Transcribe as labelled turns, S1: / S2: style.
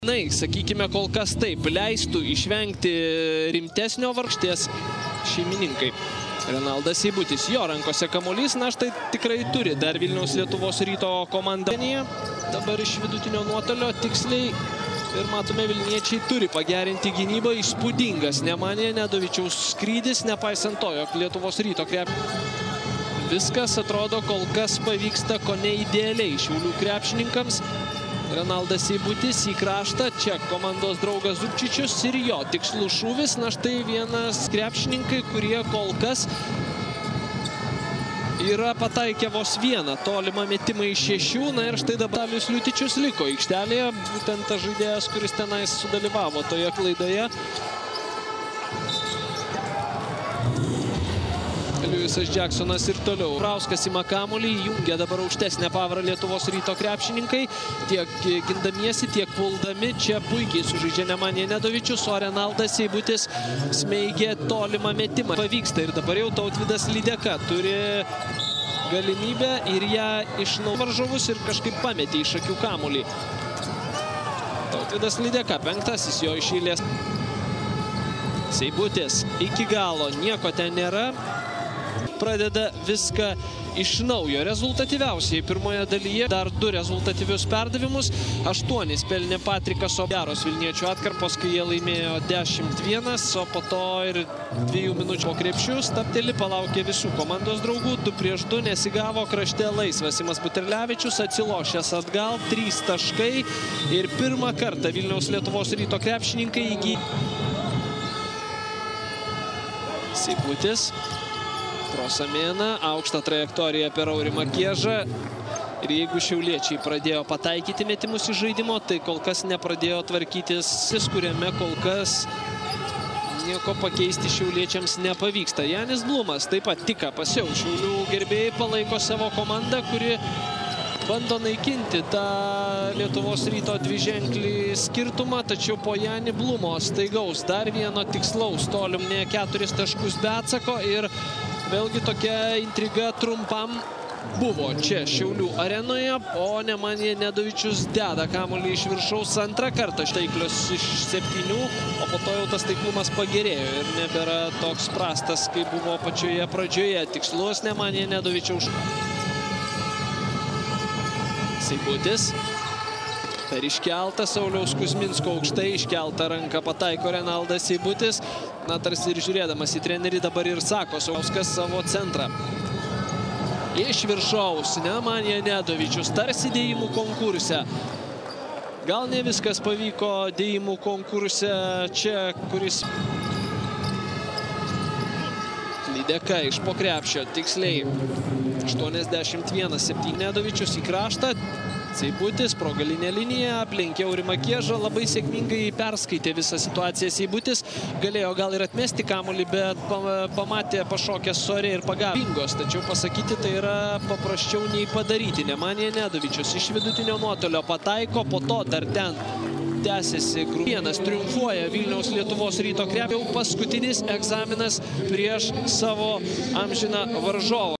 S1: Sakykime, kol kas taip, leistų išvengti rimtesnio vargšties šeimininkai. Renaldas Seibutis, jo rankose kamuolys, na štai tikrai turi dar Vilniaus Lietuvos Ryto komanda. Dabar iš vidutinio nuotolio tiksliai ir matome, vilniečiai turi pagerinti gynybą, įspūdingas Nemanija Nedovičiaus skrydis, nepaisant to, jog Lietuvos Ryto viskas atrodo kol kas pavyksta kone idealiai Šiaulių krepšininkams. Renaldas Seibutis į kraštą, čia komandos draugas Zupčičius ir jo tikslų šūvis. Na štai vienas krepšininkai, kurie kol kas yra pataikę vos vieną tolimą metimą iš 6. Na ir štai dabar Vitalijus Liutičius liko aikštelėje, būtent tas žaidėjas, kuris tenais sudalyvavo toje klaidoje. Liujisas Jacksonas ir toliau. Rauskas ima kamuolį, jungia dabar aukštesnę pavarą Lietuvos Ryto krepšininkai. Tiek gindamiesi, tiek puldami. Čia puikiai sužaidžia Nemanija Nedovičius, o Renaldas Seibutis smeigė tolimą metimą. Pavyksta ir dabar jau Tautvydas Lydeka turi galimybę ir ją išnaudojo varžovus ir kažkaip pametė iš akių kamuolį. Tautvydas Lydeka, 5. jo iš eilės. Seibutis iki galo, nieko ten nėra. Pradeda viską iš naujo. Rezultatyviausiai pirmoje dalyje dar 2 rezultatyvius perdavimus. 8 pelnė Patrikas Oberos vilniečių atkarpos, kai jie laimėjo 10-1, o po to ir 2 minučių po krepšių stabteli, palaukė visų komandos draugų. 2 prieš 2 nesigavo, krašte laisvas Simas Buterlevičius, atsilošęs atgal, 3 taškai ir pirmą kartą Vilniaus Lietuvos Ryto krepšininkai įgyja. Seibutis. Prosamėna, aukštą trajektoriją per Aurimą Kiežą. Ir jeigu šiauliečiai pradėjo pataikyti metimus iš žaidimo, tai kol kas nepradėjo tvarkytis, kuriame kol kas nieko pakeisti šiauliečiams nepavyksta. Janis Blumas taip pat tik pasiau. Šiaulių gerbėjai palaiko savo komandą, kuri bando naikinti tą Lietuvos Ryto dviženklį skirtumą, tačiau po Janį Blumo staigaus dar vieno tikslaus tolimnė 4 taškus be atsako ir vėlgi tokia intriga trumpam buvo čia Šiaulių arenoje, o Nemanija Nedovičius deda kamuolį iš viršaus antrą kartą. Taiklios iš 7, o po to jau tas taiklumas pagerėjo ir nebėra toks prastas, kaip buvo pačioje pradžioje. Tikslus Nemanija Nedovičiaus. Seibutis. Per iškeltą Sauliaus Kuzminsko aukštai iškeltą ranką pataiko Renaldas Seibutis. Na, tarsi ir žiūrėdamas į trenerį dabar ir sako Sauskas savo centrą. Iš viršaus Nemanija Nedovičius, tarsi dėjimų konkurse. Gal ne viskas pavyko dėjimų konkurse čia, kuris... Lydeka iš po krepšio, tiksliai 81-7 Nedovičius į kraštą. Seibutis pro galinę liniją aplenkė Aurimą Kiežą, labai sėkmingai perskaitė visą situaciją. Seibutis galėjo gal ir atmesti kamuolį, bet pamatė pašokęs ore ir pagavo bingos. Tačiau pasakyti tai yra paprasčiau nei padaryti. Nemanija Nedovičius iš vidutinio nuotolio pataiko, po to dar ten tęsiasi vienas, triumfuoja Vilniaus Lietuvos Ryto krepšio. Paskutinis egzaminas prieš savo amžiną varžovą.